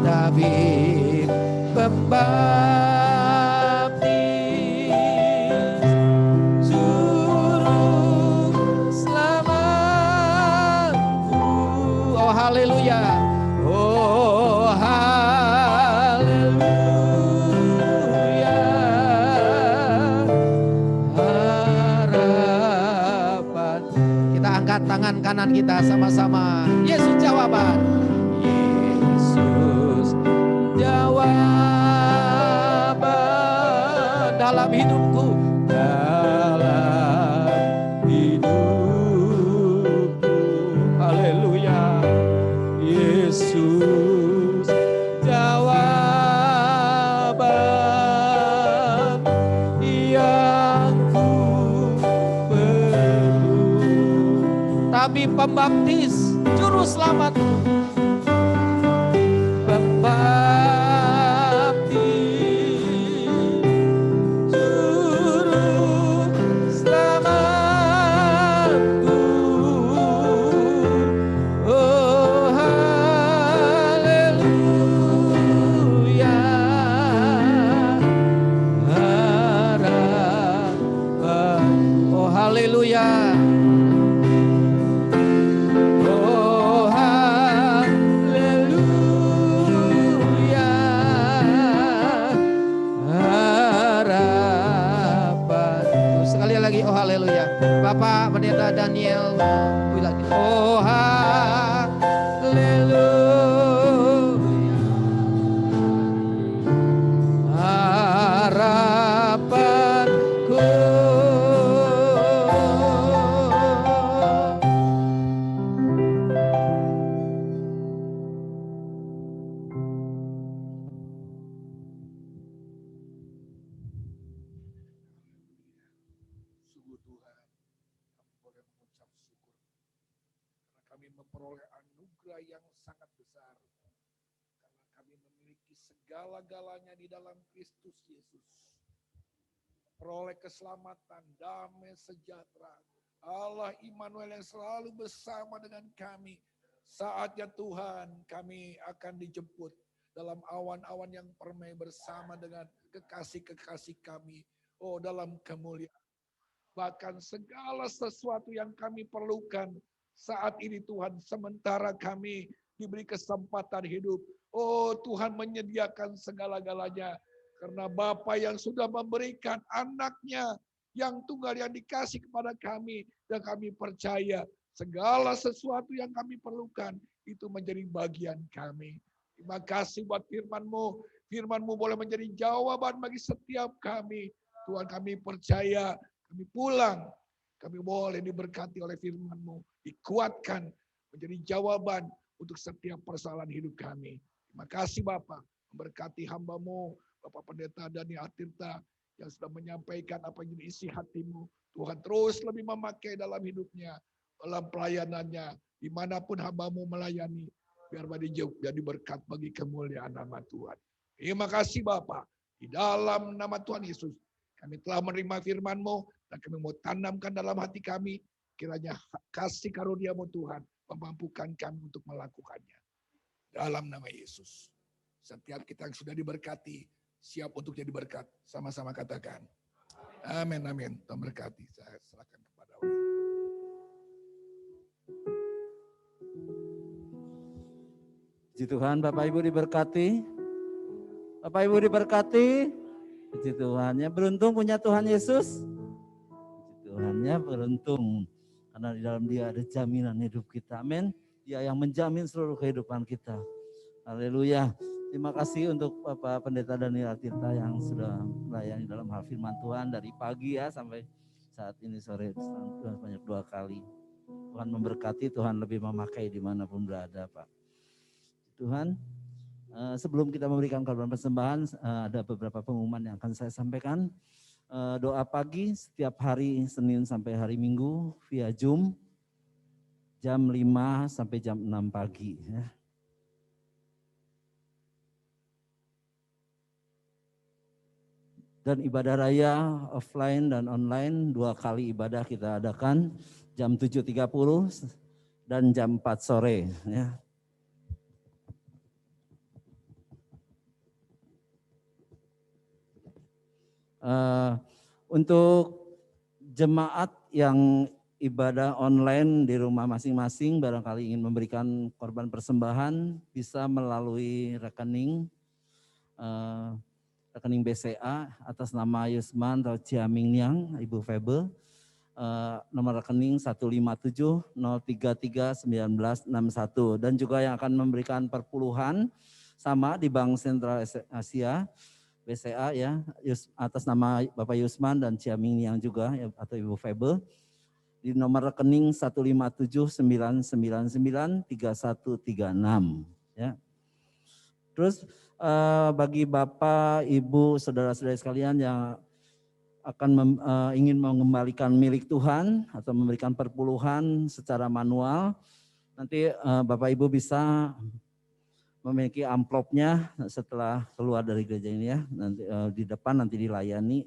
tabib pembaptis, juru selamatku. Oh haleluya, oh haleluya. Harapan. Kita angkat tangan kanan kita sama-sama. Yesus jawaban. Yesus jawaban dalam hidupku, dalam hidupku. Haleluya. Yesus jawaban yang ku perlu. Tabib pembaptis, juru selamatku, Bapak Pendeta Daniel bilang, oh haleluya, harapanku. Memperoleh anugerah yang sangat besar karena kami memiliki segala-galanya di dalam Kristus Yesus. Peroleh keselamatan, damai sejahtera, Allah Immanuel yang selalu bersama dengan kami. Saatnya Tuhan, kami akan dijemput dalam awan-awan yang permai bersama dengan kekasih-kekasih kami. Oh, dalam kemuliaan. Bahkan segala sesuatu yang kami perlukan saat ini Tuhan, sementara kami diberi kesempatan hidup. Oh Tuhan menyediakan segala-galanya. Karena Bapa yang sudah memberikan anaknya yang tunggal yang dikasih kepada kami. Dan kami percaya segala sesuatu yang kami perlukan itu menjadi bagian kami. Terima kasih buat firman-Mu Firman-Mu boleh menjadi jawaban bagi setiap kami. Tuhan, kami percaya, kami pulang, kami boleh diberkati oleh firman-Mu, dikuatkan menjadi jawaban untuk setiap persoalan hidup kami. Terima kasih Bapak, memberkati hamba-Mu, Bapak Pendeta Daniel Tirta, yang sudah menyampaikan apa yang jadi isi hati-Mu. Tuhan terus lebih memakai dalam hidupnya, dalam pelayanannya, dimanapun hamba-Mu melayani, biar jadi berkat bagi kemuliaan nama Tuhan. Terima kasih Bapak, di dalam nama Tuhan Yesus, kami telah menerima firman-Mu, dan kami mau tanamkan dalam hati kami, kiranya kasih karunia-Mu Tuhan, memampukan kami untuk melakukannya. Dalam nama Yesus. Setiap kita yang sudah diberkati, siap untuk jadi berkat. Sama-sama katakan. Amin, amin. Tuhan berkati. Saya serahkan kepada Allah. Puji Tuhan, Bapak Ibu diberkati. Bapak Ibu diberkati. Puji Tuhan, ya beruntung punya Tuhan Yesus. Puji Tuhan, ya beruntung. Karena di dalam Dia ada jaminan hidup kita. Amin. Dia yang menjamin seluruh kehidupan kita. Haleluya. Terima kasih untuk Bapak Pendeta Daniel Tirta yang sudah melayani dalam hal firman Tuhan dari pagi ya sampai saat ini sore banyak 2 kali. Tuhan memberkati, Tuhan lebih memakai dimanapun berada Pak. Tuhan, sebelum kita memberikan korban persembahan, ada beberapa pengumuman yang akan saya sampaikan. Doa pagi setiap hari Senin sampai hari Minggu via Zoom jam 5 sampai jam 6 pagi ya. Dan ibadah raya offline dan online 2 kali ibadah kita adakan jam 7.30 dan jam 4 sore ya. Untuk jemaat yang ibadah online di rumah masing-masing barangkali ingin memberikan korban persembahan bisa melalui rekening BCA atas nama Yusman atau Ciaming Niang, Ibu Febe, nomor rekening 157-033-1961 dan juga yang akan memberikan perpuluhan sama di Bank Sentral Asia, BCA ya, atas nama Bapak Yusman dan Ciaming Niang juga ya, atau Ibu Febe di nomor rekening 157-999-3136 ya. Terus bagi Bapak, Ibu, Saudara-saudari sekalian yang akan ingin mengembalikan milik Tuhan atau memberikan perpuluhan secara manual, nanti Bapak Ibu bisa memiliki amplopnya setelah keluar dari gereja ini ya, nanti di depan nanti dilayani.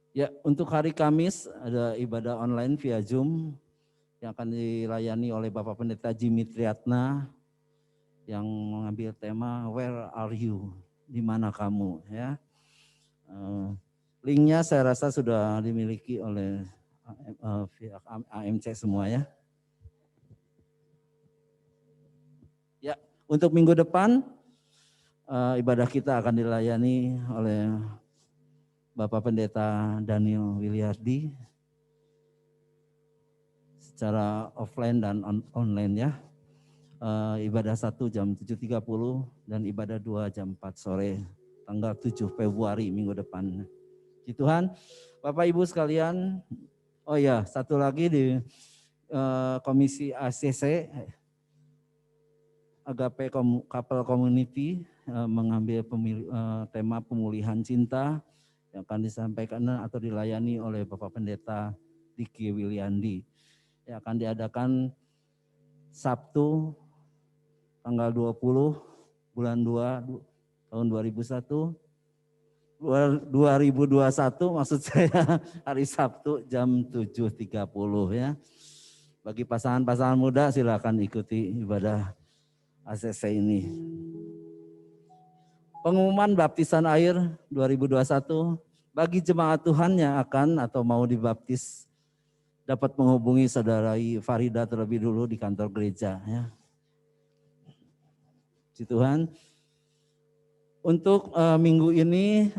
Ya, untuk hari Kamis ada ibadah online via Zoom yang akan dilayani oleh Bapak Pendeta Jimmy Triatna yang mengambil tema Where Are You? Di mana kamu? Ya, linknya saya rasa sudah dimiliki oleh pihak AMC semua ya. Ya, untuk minggu depan ibadah kita akan dilayani oleh Bapak Pendeta Daniel Wiliardi secara offline dan online ya. Ibadah 1 jam 7.30 dan ibadah 2 jam 4 sore tanggal 7 Februari minggu depan. Puji Tuhan, Bapak Ibu sekalian, oh ya satu lagi di Komisi ACC, Agape Couple Community mengambil tema pemulihan cinta yang akan disampaikan atau dilayani oleh Bapak Pendeta Diki Wiliandi. Yang akan diadakan Sabtu tanggal 20 bulan 2 tahun 2021 maksud saya hari Sabtu jam 7.30 ya. Bagi pasangan-pasangan muda silakan ikuti ibadah ACC ini. Pengumuman baptisan air 2021 bagi jemaat Tuhan yang akan atau mau dibaptis dapat menghubungi Saudara Farida terlebih dulu di kantor gereja ya. Puji Tuhan. Untuk minggu ini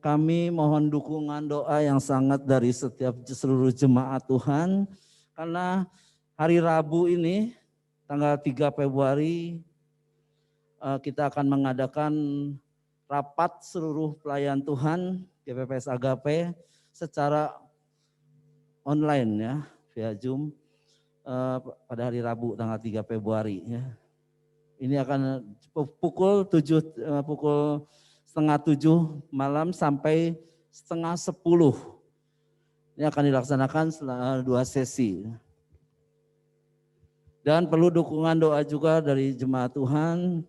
kami mohon dukungan doa yang sangat dari setiap seluruh jemaat Tuhan. Karena hari Rabu ini, tanggal 3 Februari, kita akan mengadakan rapat seluruh pelayan Tuhan GPPS Agape secara online ya, via Zoom pada hari Rabu tanggal 3 Februari ya. Ini akan pukul 6:30 malam sampai 9:30. Ini akan dilaksanakan selama 2 sesi. Dan perlu dukungan doa juga dari jemaat Tuhan.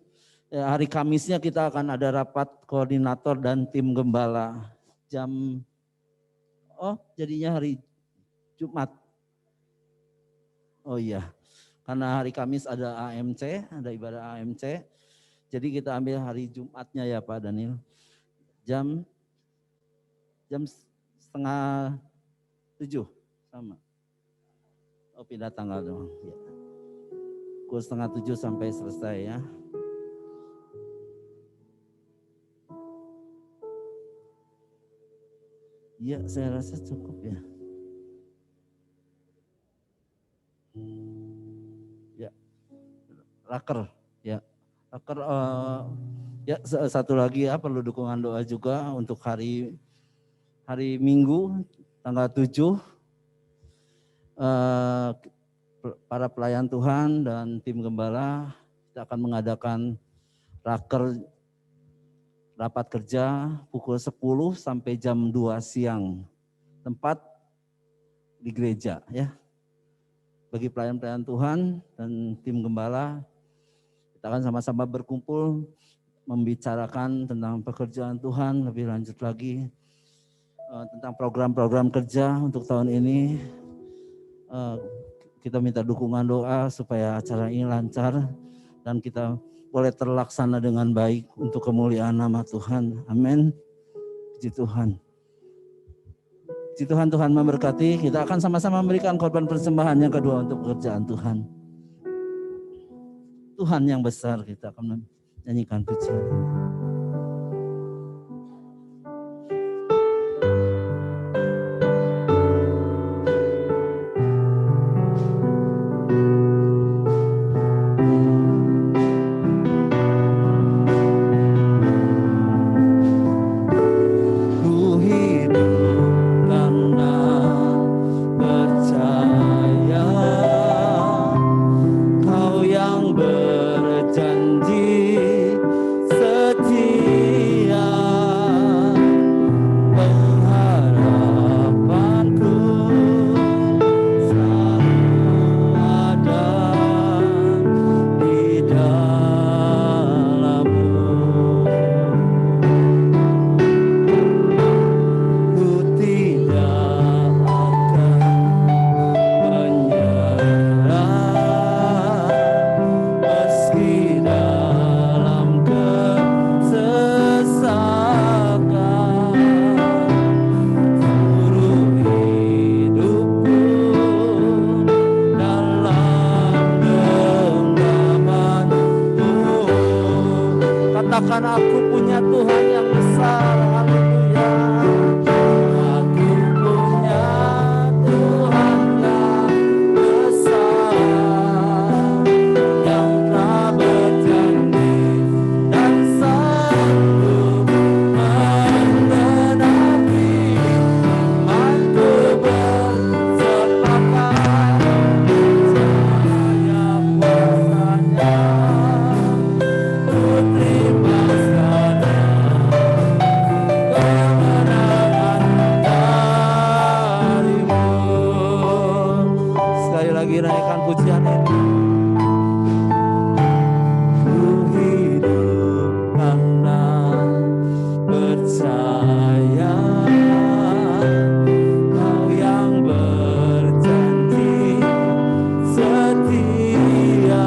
Ya, hari Kamisnya kita akan ada rapat koordinator dan tim gembala. Jadinya hari Jumat. Oh iya, karena hari Kamis ada AMC, ada ibadah AMC. Jadi kita ambil hari Jumatnya ya Pak Daniel. Jam 6:30 sama. Oh pindah tanggal dong. Ya. Pukul 6:30 sampai selesai ya. Iya saya rasa cukup ya. Ya, raker ya. Raker ya satu lagi ya perlu dukungan doa juga untuk hari Minggu tanggal 7 para pelayan Tuhan dan tim gembala kita akan mengadakan rapat kerja pukul 10 sampai jam 2 siang. Tempat di gereja ya. Bagi pelayan-pelayan Tuhan dan tim gembala, kita akan sama-sama berkumpul membicarakan tentang pekerjaan Tuhan lebih lanjut lagi, tentang program-program kerja untuk tahun ini. Kita minta dukungan doa supaya acara ini lancar dan kita boleh terlaksana dengan baik untuk kemuliaan nama Tuhan. Amin. Puji Tuhan. Puji Tuhan, Tuhan memberkati. Kita akan sama-sama memberikan korban persembahan yang kedua untuk pekerjaan Tuhan. Tuhan yang besar, kita akan menyanyikan pujian. Katakan aku punya Tuhan yang besar, haleluya. Aku punya Tuhan yang besar, yang telah berjanji dan sanggup menggenapi imanku bersepakat percaya kuasanya. Sekali lagi naikkan pujian ini. Ku hidup karena percaya Kau yang berjanji setia.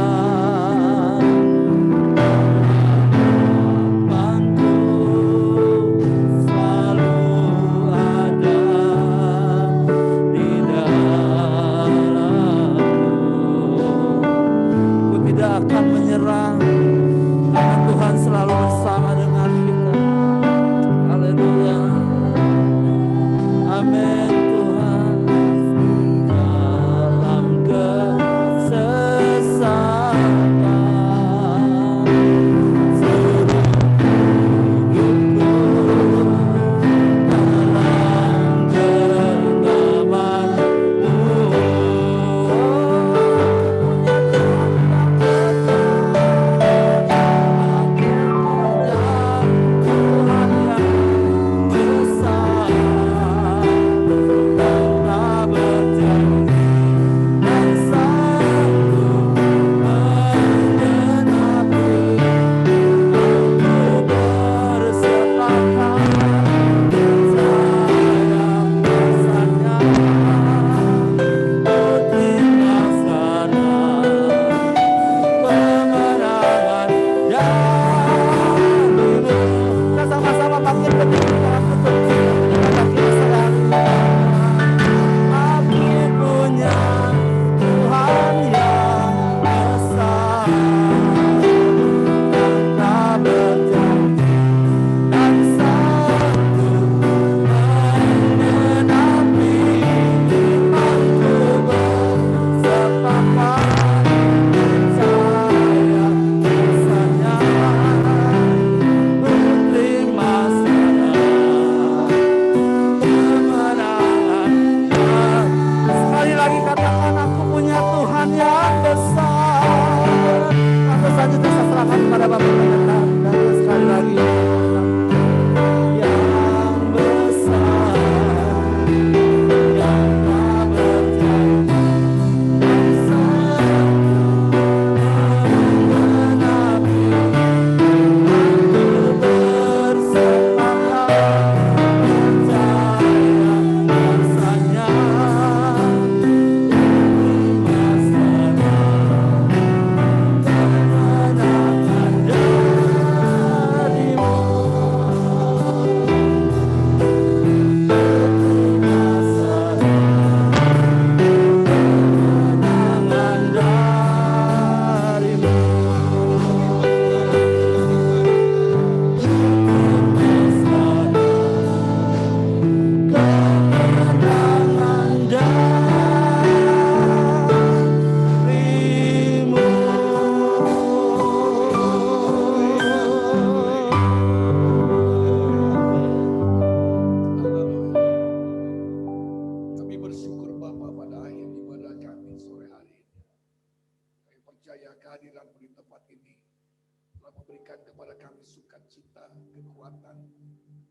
berikan kepada kami sukacita, kekuatan,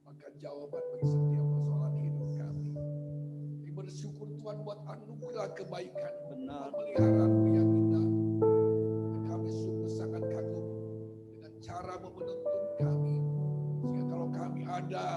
maka jawaban bagi setiap persoalan hidup kami. Kami bersyukur Tuhan buat anugerah kebaikan, Benar. pemeliharaanmu yang indah. Dan kami sungguh sangat kagum dengan cara-Mu menuntun kami. Sehingga kalau kami ada,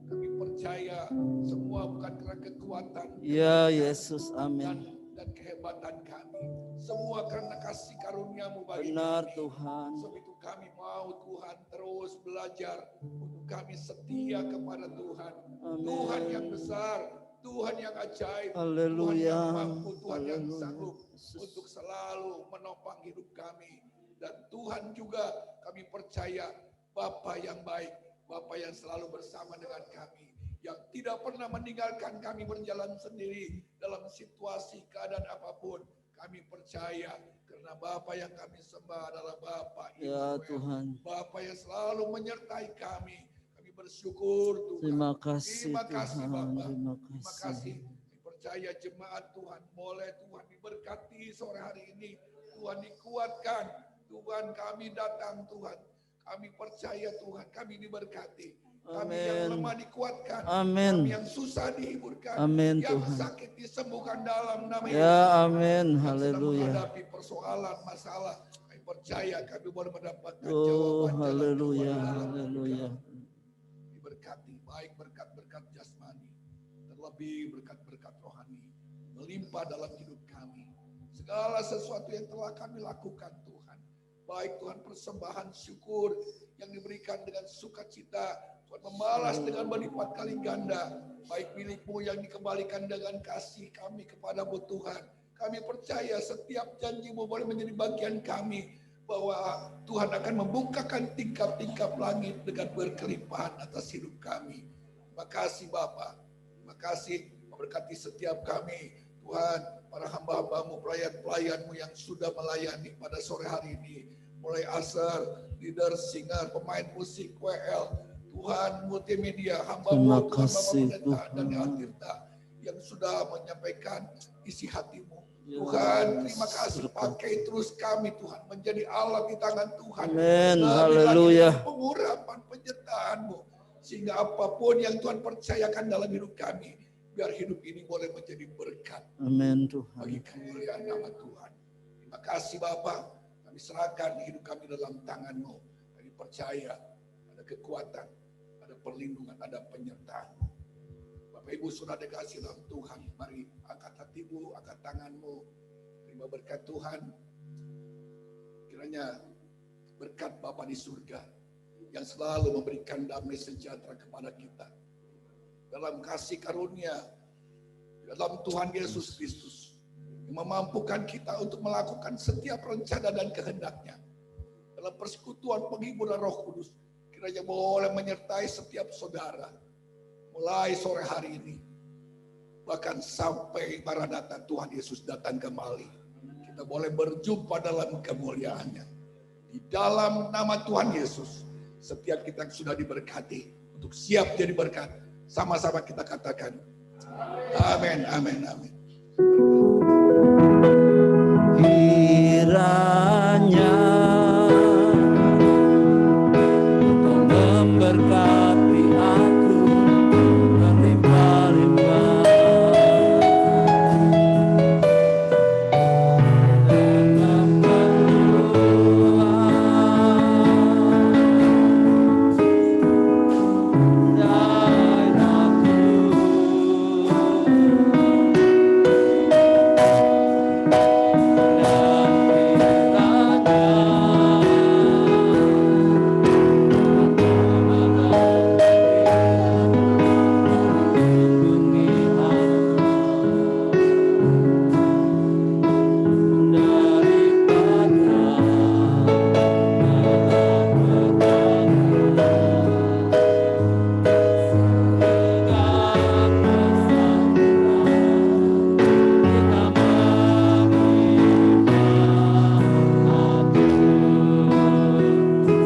kami percaya semua bukan karena kekuatan, Ya Yesus, dan, amin. dan kehebatan kami. Semua karena kasih karunia-Mu bagi Benar kami. Tuhan. Sebab itu kami mau Tuhan terus belajar untuk kami setia kepada Tuhan. Tuhan Amin. yang besar, Tuhan yang ajaib, Haleluya. Tuhan yang mampu, Tuhan yang Haleluya. sanggup Yesus. untuk selalu menopang hidup kami. Dan Tuhan juga kami percaya Bapa yang baik, Bapa yang selalu bersama dengan kami, yang tidak pernah meninggalkan kami berjalan sendiri dalam situasi keadaan apapun. Kami percaya karena Bapa yang kami sembah adalah Bapa Ya Immanuel, Tuhan. Bapa yang selalu menyertai kami. Kami bersyukur Tuhan. Terima kasih Terima kasih Tuhan. Bapa. Terima Terima kasih. kasih. Kami percaya jemaat Tuhan boleh Tuhan diberkati sore hari ini. Tuhan dikuatkan. Tuhan kami datang Tuhan. Kami percaya Tuhan kami diberkati. Kami yang Amin. lemah dikuatkan. Amin. Kami yang susah dihiburkan. Amin Yang Tuhan. sakit disembuhkan dalam nama Yesus. Ya amin. Yang sedang Haleluya. menghadapi persoalan, masalah. Kami percaya kami boleh mendapatkan Oh jawaban jalan haleluya. keluar dalam hidup Haleluya. kami. Diberkati baik berkat-berkat jasmani, terlebih berkat-berkat rohani melimpah dalam hidup kami. Segala sesuatu yang telah kami lakukan Tuhan, baik Tuhan persembahan syukur yang diberikan dengan sukacita, Tuhan membalas dengan berlipat kali ganda, baik milik-Mu yang dikembalikan dengan kasih kami kepadamu Tuhan. Kami percaya setiap janji-Mu boleh menjadi bagian kami, bahwa Tuhan akan membukakan tingkap-tingkap langit dengan berkelimpahan atas hidup kami. Terima kasih Bapa. Terima kasih memberkati setiap kami. Tuhan, para hamba-hamba-Mu, pelayan-pelayan-Mu yang sudah melayani pada sore hari ini. Mulai Asar, leader, singer, pemain musik, WL, Tuhan multimedia, hamba-Mu, Terima Tuhan Bapak kasih, Pendeta dan Tuhan. Tirta yang sudah menyampaikan isi hati-Mu. Ya, Tuhan, terima kasih, berkat. pakai terus kami Tuhan, menjadi alat di tangan Tuhan. Amin. Lebih lagi Haleluya. dengan pengurapan penyertaan-Mu, sehingga apapun yang Tuhan percayakan dalam hidup kami, biar hidup ini boleh menjadi berkat Amin bagi Tuhan. kemuliaan nama Tuhan. Terima kasih Bapa, kami serahkan hidup kami dalam tangan-Mu. Kami percaya ada kekuatan, ada perlindungan, ada penyertaan. Bapak Ibu sudah dikasih dalam Tuhan, mari angkat hatimu, angkat tanganmu, terima berkat Tuhan. Kiranya berkat Bapa di surga yang selalu memberikan damai sejahtera kepada kita. Dalam kasih karunia, dalam Tuhan Yesus Kristus, yang memampukan kita untuk melakukan setiap rencana dan kehendaknya. Dalam persekutuan penghiburan Roh Kudus, kiranya boleh menyertai setiap saudara. Mulai sore hari ini, bahkan sampai Maranatha Tuhan Yesus datang kembali, kita boleh berjumpa dalam kemuliaannya. Di dalam nama Tuhan Yesus, setiap kita yang sudah diberkati untuk siap jadi berkat, sama-sama kita katakan, amin, amin, amin. Kiranya Engkau memberkati aku berlimpah-limpah dalam keluhan dan aku.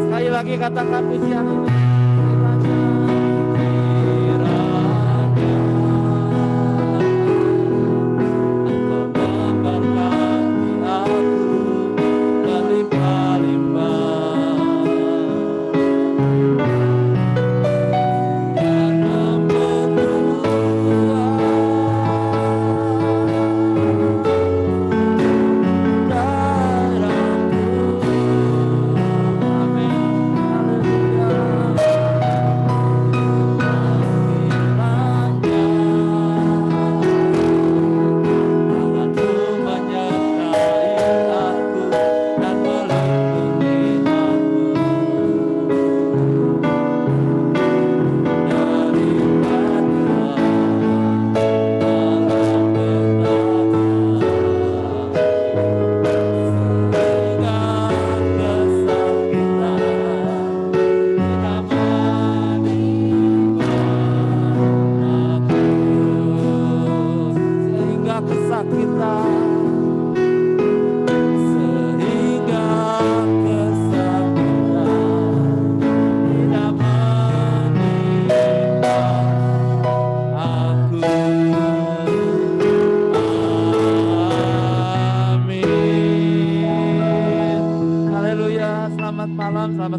Sekali lagi katakan pujian ini. Kiranya Engkau memberkati aku berlimpah-limpah kita, sehingga kesakitan tidak menimpa aku. Amin. Haleluya, selamat malam, selamat